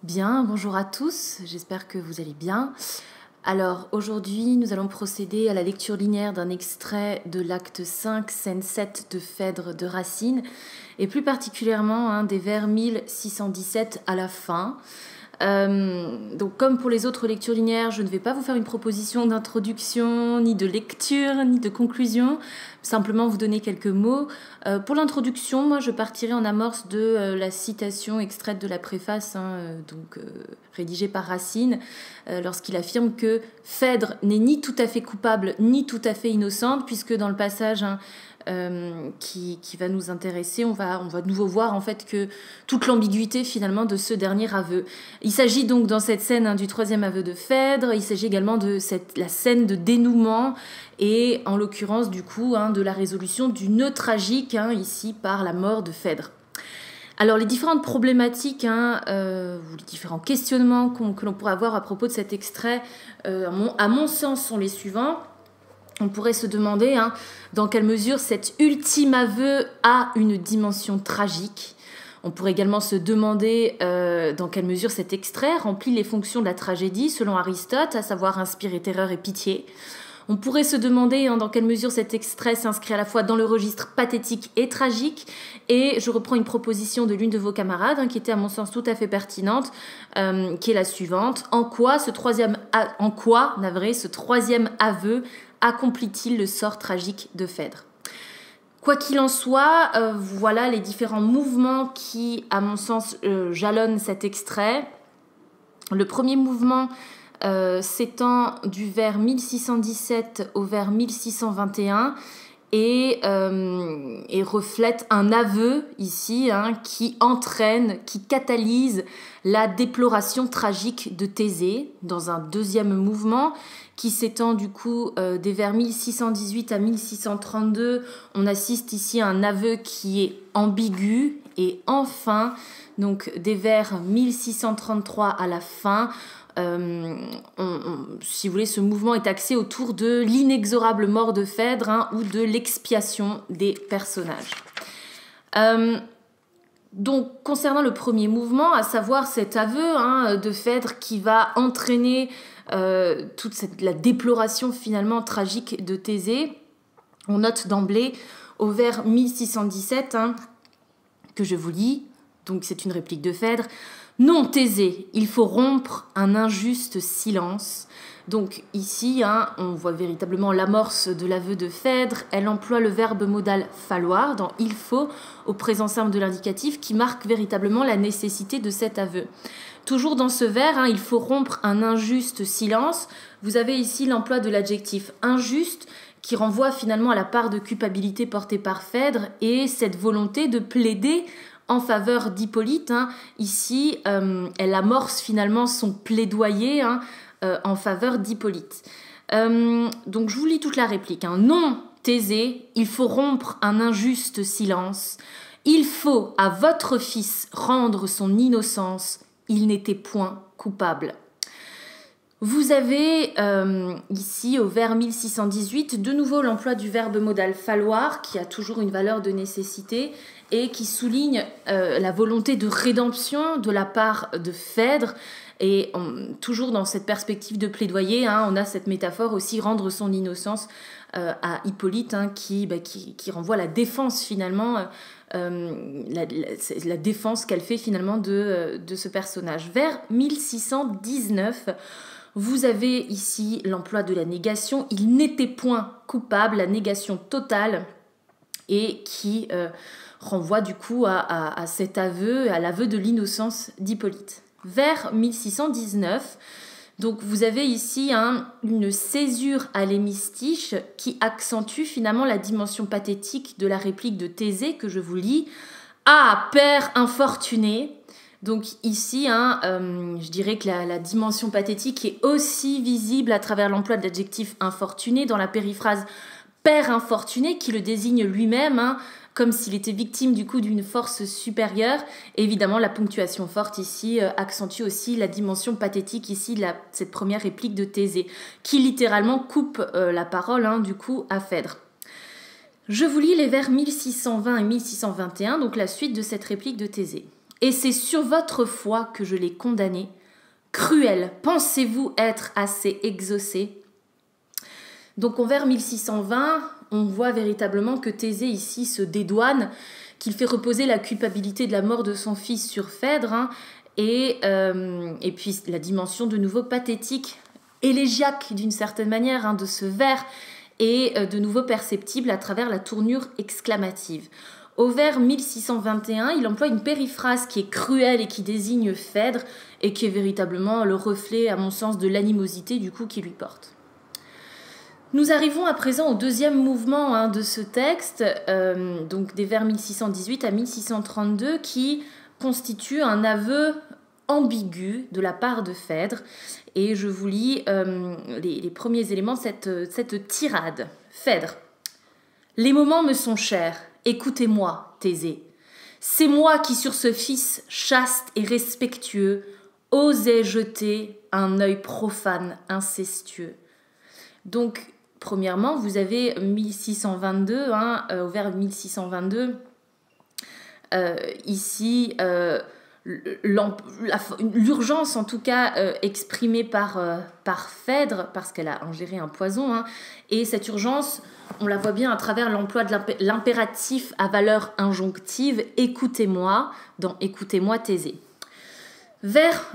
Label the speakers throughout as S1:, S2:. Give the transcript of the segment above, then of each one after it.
S1: Bien, bonjour à tous, j'espère que vous allez bien. Alors aujourd'hui, nous allons procéder à la lecture linéaire d'un extrait de l'acte 5, scène 7 de Phèdre de Racine, et plus particulièrement des vers 1617 à la fin. Donc comme pour les autres lectures linéaires, je ne vais pas vous faire une proposition d'introduction, ni de lecture, ni de conclusion, simplement vous donner quelques mots. Pour l'introduction, moi je partirai en amorce de la citation extraite de la préface, rédigée par Racine, lorsqu'il affirme que Phèdre n'est ni tout à fait coupable, ni tout à fait innocente, puisque dans le passage qui va nous intéresser, on va de nouveau voir en fait que toute l'ambiguïté finalement de ce dernier aveu. Il s'agit donc dans cette scène du troisième aveu de Phèdre, il s'agit également de la scène de dénouement et en l'occurrence du coup de la résolution du nœud tragique ici par la mort de Phèdre. Alors les différentes problématiques ou les différents questionnements que l'on pourrait avoir à propos de cet extrait, à mon sens, sont les suivants. On pourrait se demander dans quelle mesure cet ultime aveu a une dimension tragique. On pourrait également se demander dans quelle mesure cet extrait remplit les fonctions de la tragédie selon Aristote, à savoir inspirer terreur et pitié. On pourrait se demander dans quelle mesure cet extrait s'inscrit à la fois dans le registre pathétique et tragique. Et je reprends une proposition de l'une de vos camarades qui était à mon sens tout à fait pertinente, qui est la suivante. En quoi ce troisième aveu accomplit-il le sort tragique de Phèdre ? Quoi qu'il en soit, voilà les différents mouvements qui, à mon sens, jalonnent cet extrait. Le premier mouvement s'étend du vers 1617 au vers 1621 et reflète un aveu ici qui entraîne, qui catalyse la déploration tragique de Thésée. Dans un deuxième mouvement qui s'étend du coup des vers 1618 à 1632, on assiste ici à un aveu qui est ambigu. Et enfin, donc des vers 1633 à la fin, si vous voulez, ce mouvement est axé autour de l'inexorable mort de Phèdre ou de l'expiation des personnages. Donc, concernant le premier mouvement, à savoir cet aveu de Phèdre qui va entraîner la déploration finalement tragique de Thésée, on note d'emblée au vers 1617 que je vous lis, donc c'est une réplique de Phèdre. Non, Thésée, il faut rompre un injuste silence. Donc ici, on voit véritablement l'amorce de l'aveu de Phèdre. Elle emploie le verbe modal falloir dans il faut au présent simple de l'indicatif qui marque véritablement la nécessité de cet aveu. Toujours dans ce vers, il faut rompre un injuste silence. Vous avez ici l'emploi de l'adjectif injuste qui renvoie finalement à la part de culpabilité portée par Phèdre et cette volonté de plaider en faveur d'Hippolyte. Ici, elle amorce finalement son plaidoyer en faveur d'Hippolyte. Donc, je vous lis toute la réplique. Non, Thésée, il faut rompre un injuste silence. Il faut à votre fils rendre son innocence. Il n'était point coupable. Vous avez ici, au vers 1618, de nouveau l'emploi du verbe modal falloir, qui a toujours une valeur de nécessité et qui souligne la volonté de rédemption de la part de Phèdre. Et toujours dans cette perspective de plaidoyer, on a cette métaphore aussi, rendre son innocence à Hippolyte, qui renvoie à la défense finalement, la défense qu'elle fait finalement de ce personnage. Vers 1619, vous avez ici l'emploi de la négation. Il n'était point coupable, la négation totale, et qui renvoie du coup à cet aveu, à l'aveu de l'innocence d'Hippolyte. Vers 1619, donc vous avez ici une césure à l'hémistiche qui accentue finalement la dimension pathétique de la réplique de Thésée que je vous lis. « Ah, père infortuné !» Donc ici, je dirais que la dimension pathétique est aussi visible à travers l'emploi de l'adjectif infortuné dans la périphrase « père infortuné » qui le désigne lui-même, comme s'il était victime du coup d'une force supérieure. Et évidemment, la ponctuation forte ici accentue aussi la dimension pathétique ici, cette première réplique de Thésée, qui littéralement coupe la parole du coup à Phèdre. Je vous lis les vers 1620 et 1621, donc la suite de cette réplique de Thésée. et c'est sur votre foi que je l'ai condamné. Cruel, pensez-vous être assez exaucé? Donc, en vers 1620, on voit véritablement que Thésée ici se dédouane, qu'il fait reposer la culpabilité de la mort de son fils sur Phèdre, et puis la dimension de nouveau pathétique, élégiaque d'une certaine manière, de ce vers, est de nouveau perceptible à travers la tournure exclamative. Au vers 1621, il emploie une périphrase qui est cruelle et qui désigne Phèdre, et qui est véritablement le reflet, à mon sens, de l'animosité du coup qu'il lui porte. Nous arrivons à présent au deuxième mouvement de ce texte, donc des vers 1618 à 1632, qui constitue un aveu ambigu de la part de Phèdre. Et je vous lis les premiers éléments de cette tirade. Phèdre. Les moments me sont chers. Écoutez-moi, Thésée. C'est moi qui, sur ce fils chaste et respectueux, osais jeter un œil profane, incestueux. Donc, premièrement, vous avez 1622, au vers 1622, ici, l'urgence en tout cas exprimée par Phèdre, parce qu'elle a ingéré un poison, et cette urgence, on la voit bien à travers l'emploi de l'impératif à valeur injonctive, écoutez-moi, dans écoutez-moi Thésée.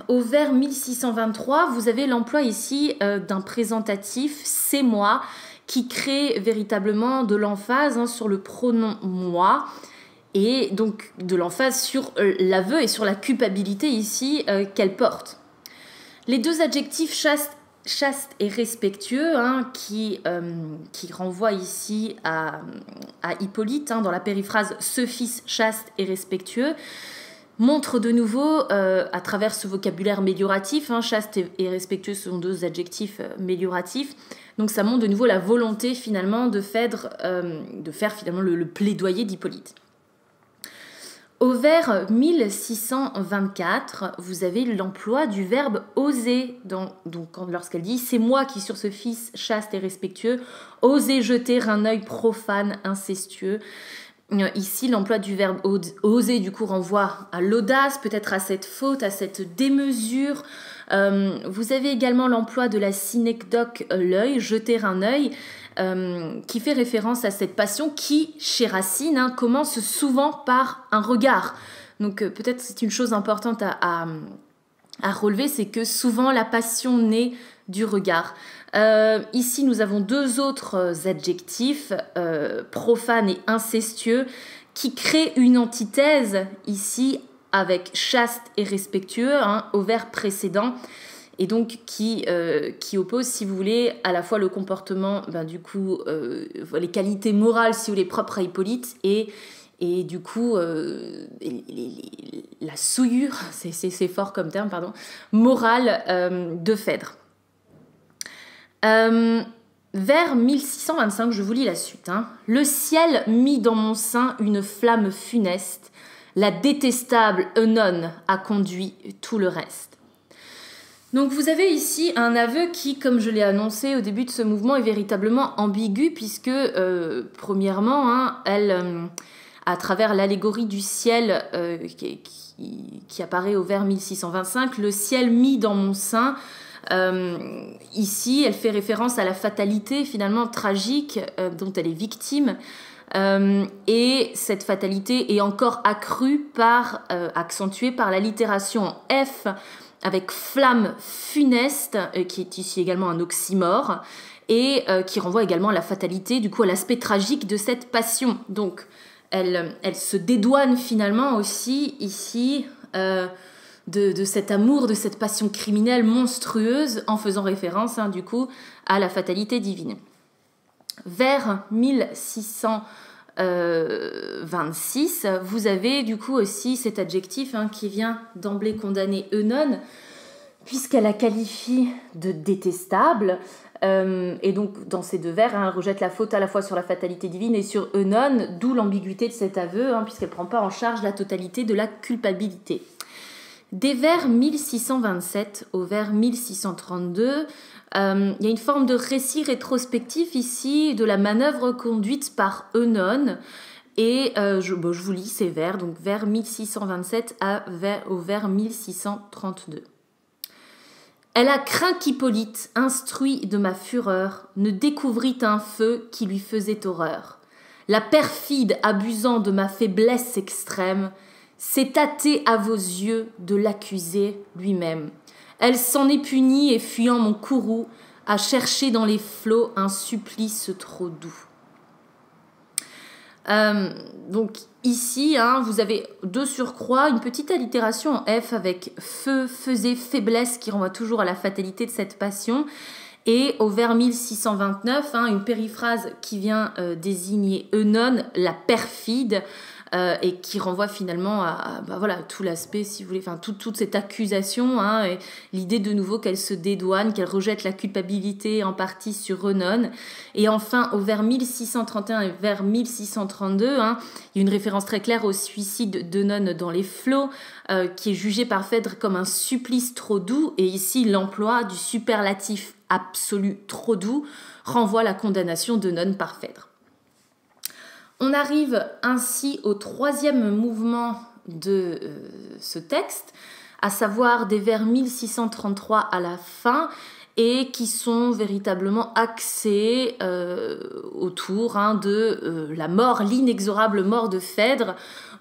S1: Au vers 1623, vous avez l'emploi ici d'un présentatif, c'est moi, qui crée véritablement de l'emphase sur le pronom moi, et donc de l'emphase sur l'aveu et sur la culpabilité ici qu'elle porte. Les deux adjectifs chaste et respectueux qui renvoient ici à Hippolyte dans la périphrase « ce fils chaste et respectueux », montre de nouveau, à travers ce vocabulaire mélioratif, chaste et respectueux sont deux adjectifs mélioratifs, donc ça montre de nouveau la volonté finalement de Phèdre de faire finalement le plaidoyer d'Hippolyte. Au vers 1624, vous avez l'emploi du verbe oser, lorsqu'elle dit « c'est moi qui sur ce fils chaste et respectueux, osais jeter un œil profane, incestueux ». Ici, l'emploi du verbe oser, du coup, renvoie à l'audace, peut-être à cette faute, à cette démesure. Vous avez également l'emploi de la synecdoque l'œil, jeter un œil, qui fait référence à cette passion qui, chez Racine, commence souvent par un regard. Donc, peut-être c'est une chose importante à relever, c'est que souvent la passion naît du regard. Ici, nous avons deux autres adjectifs, profane et incestueux, qui créent une antithèse ici avec chaste et respectueux au vers précédent, et donc qui oppose, si vous voulez, à la fois le comportement, les qualités morales, si vous voulez, propres à Hippolyte, et du coup, la souillure, c'est fort comme terme, morale de Phèdre. Vers 1625, je vous lis la suite. Le ciel mit dans mon sein une flamme funeste, la détestable Œnone a conduit tout le reste. Donc vous avez ici un aveu qui, comme je l'ai annoncé au début de ce mouvement, est véritablement ambigu, puisque premièrement, elle, à travers l'allégorie du ciel qui apparaît au vers 1625, le ciel mis dans mon sein, ici, elle fait référence à la fatalité finalement tragique dont elle est victime, et cette fatalité est encore accentuée par l'allitération en F avec flamme funeste, qui est ici également un oxymore, et qui renvoie également à la fatalité, du coup à l'aspect tragique de cette passion. Donc elle se dédouane finalement aussi ici de cet amour, de cette passion criminelle monstrueuse, en faisant référence du coup à la fatalité divine. Vers 1626, vous avez du coup aussi cet adjectif qui vient d'emblée condamner Œnone, puisqu'elle la qualifie de détestable, et donc dans ces deux vers, elle rejette la faute à la fois sur la fatalité divine et sur Œnone, d'où l'ambiguïté de cet aveu, puisqu'elle ne prend pas en charge la totalité de la culpabilité. Des vers 1627 au vers 1632, il y a une forme de récit rétrospectif ici de la manœuvre conduite par Œnone, Et je vous lis ces vers, donc vers 1627 au vers 1632. Elle a craint qu'Hippolyte, instruit de ma fureur, ne découvrît un feu qui lui faisait horreur. La perfide, abusant de ma faiblesse extrême, s'est hâtée à vos yeux de l'accuser lui-même. Elle s'en est punie et fuyant mon courroux, a cherché dans les flots un supplice trop doux. Donc ici, vous avez de surcroît une petite allitération en F avec feu, faisait, faiblesse qui renvoie toujours à la fatalité de cette passion. Et au vers 1629, une périphrase qui vient désigner Œnone, la perfide, et qui renvoie finalement à tout l'aspect, si vous voulez, toute cette accusation, et l'idée de nouveau qu'elle se dédouane, qu'elle rejette la culpabilité en partie sur Œnone. Et enfin, au vers 1631 et vers 1632, il y a une référence très claire au suicide d'Œnone dans les flots, qui est jugé par Phèdre comme un supplice trop doux, et ici l'emploi du superlatif absolu trop doux renvoie à la condamnation d'Œnone par Phèdre. On arrive ainsi au troisième mouvement de ce texte, à savoir des vers 1633 à la fin, et qui sont véritablement axés autour de la mort, l'inexorable mort de Phèdre,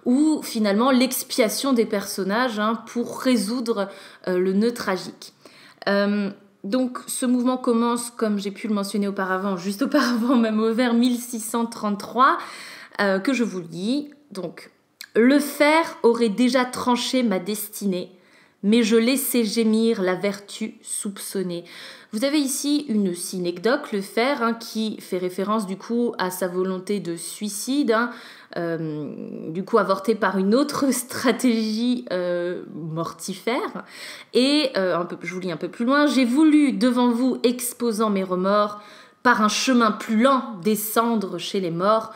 S1: ou finalement l'expiation des personnages pour résoudre le nœud tragique. Donc ce mouvement commence, comme j'ai pu le mentionner auparavant, juste auparavant, même au vers 1633, que je vous lis. Donc, le fer aurait déjà tranché ma destinée, mais je laissais gémir la vertu soupçonnée. Vous avez ici une synecdoque, le fer, qui fait référence du coup à sa volonté de suicide, du coup avortée par une autre stratégie mortifère. Et je vous lis un peu plus loin. J'ai voulu devant vous, exposant mes remords, par un chemin plus lent descendre chez les morts.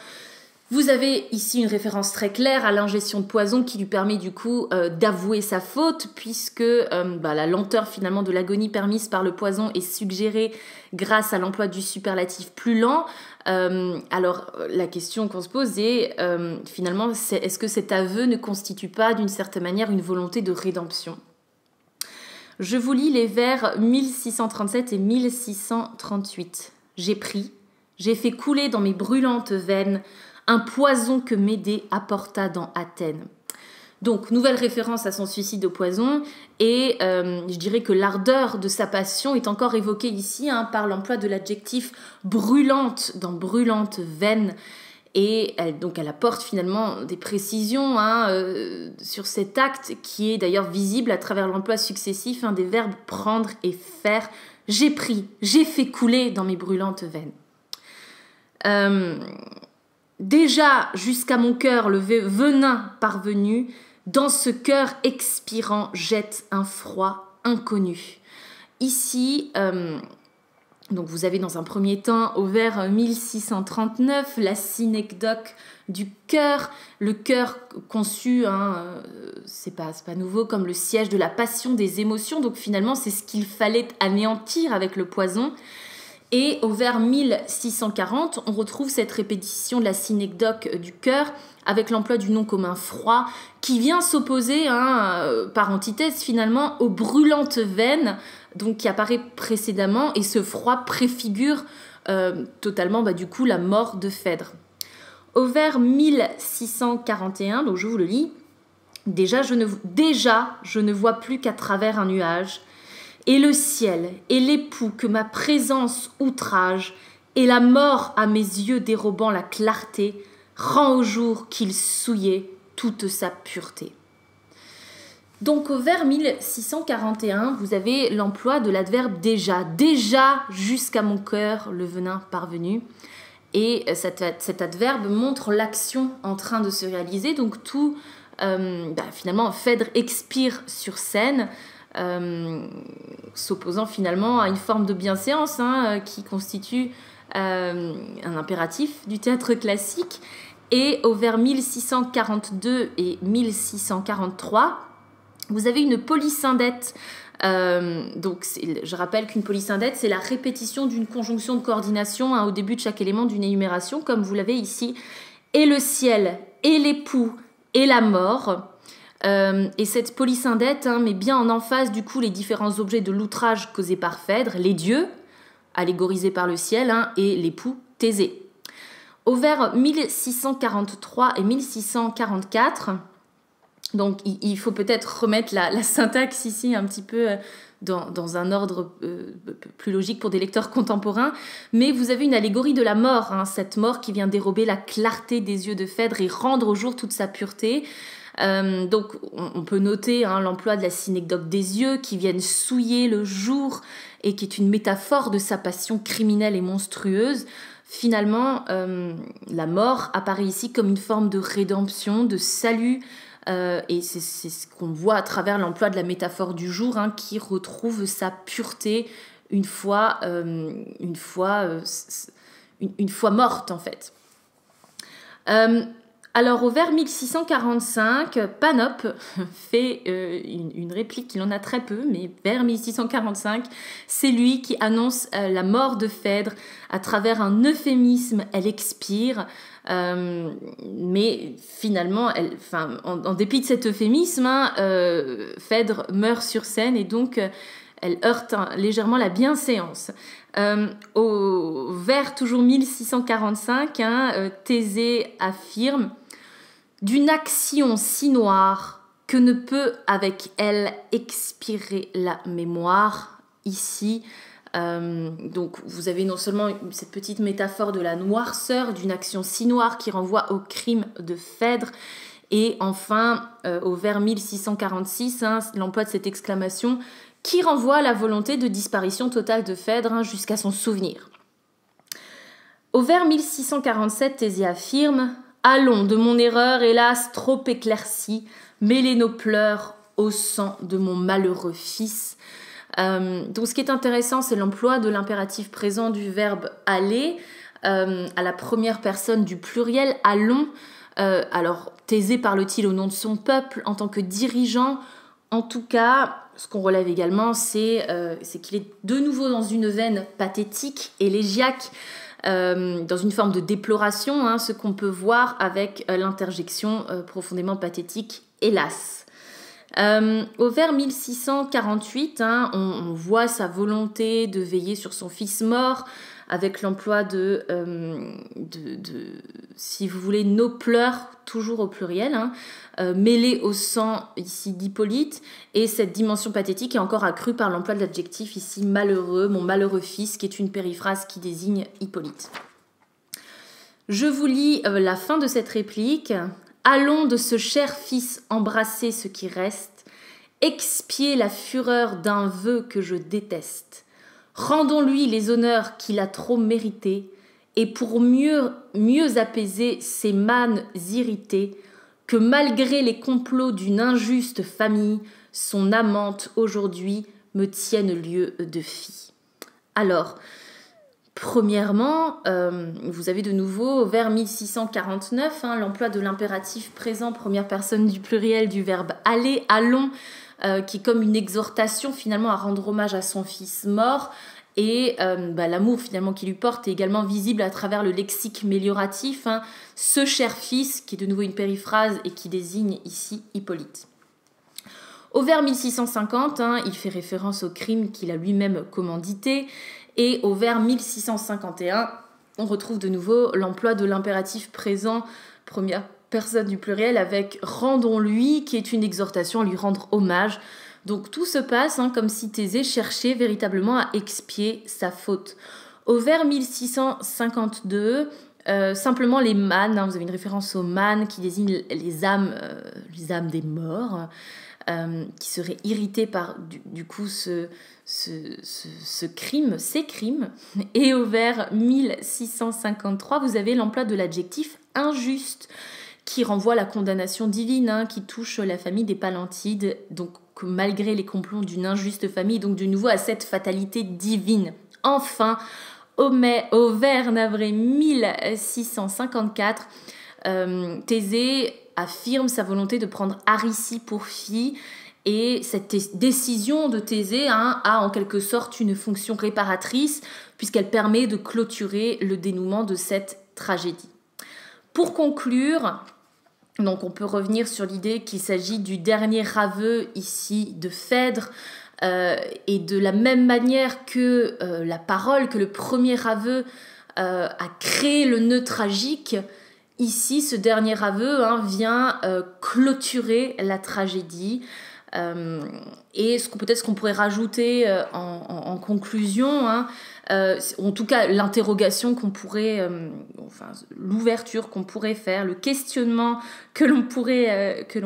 S1: Vous avez ici une référence très claire à l'ingestion de poison qui lui permet du coup d'avouer sa faute, puisque la lenteur finalement de l'agonie permise par le poison est suggérée grâce à l'emploi du superlatif plus lent. Alors la question qu'on se pose est finalement, est-ce que cet aveu ne constitue pas d'une certaine manière une volonté de rédemption ? Je vous lis les vers 1637 et 1638. J'ai pris, j'ai fait couler dans mes brûlantes veines un poison que Médée apporta dans Athènes. Donc, nouvelle référence à son suicide au poison, et je dirais que l'ardeur de sa passion est encore évoquée ici par l'emploi de l'adjectif brûlante dans brûlante veine, et elle apporte finalement des précisions sur cet acte qui est d'ailleurs visible à travers l'emploi successif des verbes prendre et faire. J'ai pris, j'ai fait couler dans mes brûlantes veines. Déjà jusqu'à mon cœur le venin parvenu, dans ce cœur expirant jette un froid inconnu. Ici, donc vous avez dans un premier temps au vers 1639 la synecdoque du cœur, le cœur conçu, c'est pas nouveau, comme le siège de la passion des émotions, donc finalement c'est ce qu'il fallait anéantir avec le poison. Et au vers 1640, on retrouve cette répétition de la synecdoque du cœur avec l'emploi du nom commun froid qui vient s'opposer par antithèse finalement aux brûlantes veines donc qui apparaît précédemment, et ce froid préfigure totalement du coup la mort de Phèdre. Au vers 1641, donc je vous le lis, déjà je ne vois plus qu'à travers un nuage, et le ciel, et l'époux que ma présence outrage, et la mort à mes yeux dérobant la clarté, rend au jour qu'il souillait toute sa pureté. Donc au vers 1641, vous avez l'emploi de l'adverbe déjà. Déjà jusqu'à mon cœur le venin parvenu. Et cet adverbe montre l'action en train de se réaliser. Donc tout, finalement, Phèdre expire sur scène, s'opposant finalement à une forme de bienséance qui constitue un impératif du théâtre classique. Et au vers 1642 et 1643, vous avez une polysyndète. Donc, je rappelle qu'une polysyndète, c'est la répétition d'une conjonction de coordination au début de chaque élément d'une énumération, comme vous l'avez ici. et le ciel, et l'époux, et la mort. Et cette polysyndète met bien en emphase du coup les différents objets de l'outrage causé par Phèdre, les dieux, allégorisés par le ciel, et l'époux, Thésée. Au vers 1643 et 1644, donc il faut peut-être remettre la syntaxe ici un petit peu dans un ordre plus logique pour des lecteurs contemporains, mais vous avez une allégorie de la mort, cette mort qui vient dérober la clarté des yeux de Phèdre et rendre au jour toute sa pureté. Donc on peut noter l'emploi de la synecdoque des yeux qui viennent souiller le jour et qui est une métaphore de sa passion criminelle et monstrueuse. Finalement, la mort apparaît ici comme une forme de rédemption, de salut, et c'est ce qu'on voit à travers l'emploi de la métaphore du jour qui retrouve sa pureté une fois morte en fait. Alors au vers 1645, Panope fait une réplique, il en a très peu, mais vers 1645, c'est lui qui annonce la mort de Phèdre. À travers un euphémisme, elle expire, mais finalement, en dépit de cet euphémisme, Phèdre meurt sur scène et donc elle heurte légèrement la bienséance. Au vers toujours 1645, Thésée affirme « D'une action si noire que ne peut avec elle expirer la mémoire ». Ici, donc vous avez non seulement cette petite métaphore de la noirceur, d'une action si noire qui renvoie au crime de Phèdre, et enfin, au vers 1646, l'emploi de cette exclamation qui renvoie à la volonté de disparition totale de Phèdre jusqu'à son souvenir. Au vers 1647, Thésée affirme « Allons, de mon erreur, hélas, trop éclaircie, mêler nos pleurs au sang de mon malheureux fils. » Donc ce qui est intéressant, c'est l'emploi de l'impératif présent du verbe « aller » à la première personne du pluriel « allons ». Alors, Thésée parle-t-il au nom de son peuple en tant que dirigeant? En tout cas, ce qu'on relève également, c'est qu'il est de nouveau dans une veine pathétique, élégiaque, dans une forme de déploration, ce qu'on peut voir avec l'interjection profondément pathétique, hélas. Au vers 1648, on voit sa volonté de veiller sur son fils mort, avec l'emploi de si vous voulez, nos pleurs, toujours au pluriel, mêlés au sang ici d'Hippolyte, et cette dimension pathétique est encore accrue par l'emploi de l'adjectif ici malheureux, mon malheureux fils, qui est une périphrase qui désigne Hippolyte. Je vous lis la fin de cette réplique. Allons de ce cher fils embrasser ce qui reste, expier la fureur d'un vœu que je déteste. Rendons-lui les honneurs qu'il a trop mérités, et pour mieux apaiser ses mânes irrités, que malgré les complots d'une injuste famille, son amante aujourd'hui me tienne lieu de fille. Alors, premièrement, vous avez de nouveau vers 1649 l'emploi de l'impératif présent première personne du pluriel du verbe aller, allons, qui est comme une exhortation finalement à rendre hommage à son fils mort, et l'amour finalement qu'il lui porte est également visible à travers le lexique mélioratif, ce cher fils, qui est de nouveau une périphrase et qui désigne ici Hippolyte. Au vers 1650, il fait référence au crime qu'il a lui-même commandité, et au vers 1651, on retrouve de nouveau l'emploi de l'impératif présent première personne du pluriel avec « rendons-lui » qui est une exhortation à lui rendre hommage. Donc tout se passe comme si Thésée cherchait véritablement à expier sa faute. Au vers 1652, simplement les mânes, vous avez une référence aux mânes qui désignent les âmes des morts, qui seraient irritées par du coup ces crimes. Et au vers 1653, vous avez l'emploi de l'adjectif injuste, qui renvoie à la condamnation divine qui touche la famille des Palantides, donc malgré les complots d'une injuste famille, donc de nouveau à cette fatalité divine. Enfin, au vers navré 1654, Thésée affirme sa volonté de prendre Aricie pour fille, et cette décision de Thésée a en quelque sorte une fonction réparatrice, puisqu'elle permet de clôturer le dénouement de cette tragédie. Pour conclure, donc on peut revenir sur l'idée qu'il s'agit du dernier aveu ici de Phèdre, et de la même manière que la parole, que le premier aveu a créé le nœud tragique, ici ce dernier aveu vient clôturer la tragédie. Et peut-être ce qu'on pourrait rajouter en conclusion, en tout cas l'interrogation qu'on pourrait, l'ouverture qu'on pourrait faire, le questionnement que l'on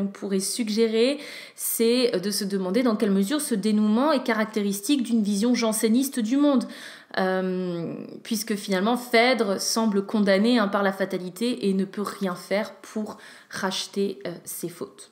S1: pourrait suggérer, c'est de se demander dans quelle mesure ce dénouement est caractéristique d'une vision janséniste du monde, puisque finalement Phèdre semble condamné par la fatalité et ne peut rien faire pour racheter ses fautes.